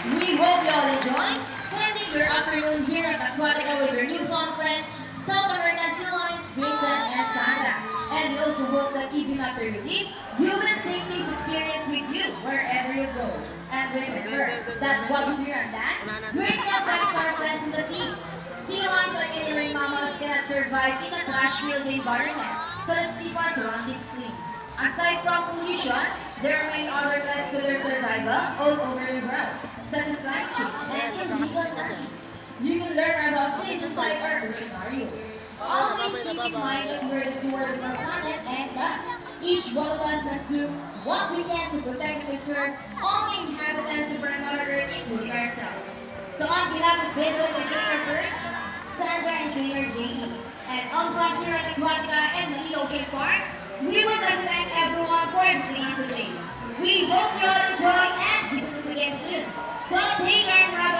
We hope you all enjoy spending your afternoon here at Aquatica with your newfound friends, South American Sea Lions, Vincent and Sandra. And we also hope that even after you leave, you will take this experience with you wherever you go. And remember that what we hear on that, greatly affects our friends in the sea. Sea lions, like any marine mammals, cannot survive in a trash-filled environment. So let's keep our surroundings clean. Aside from pollution, there are many other threats to their survival all over the world, such as climate change and illegal logging. You can learn about this inside our oceanarium. Always keep in mind that we're the steward of our planet and thus, each one of us must do what we can to protect and preserve all the inhabitants of our mother earth, including ourselves. So on behalf of Vincent and Trainer Birds, Sandra and Trainer Jamie, and all of us here at Aquatica and Manila Ocean Park, we would like to thank everyone for visiting us today. We hope you all enjoy and visit us again soon. So take care and have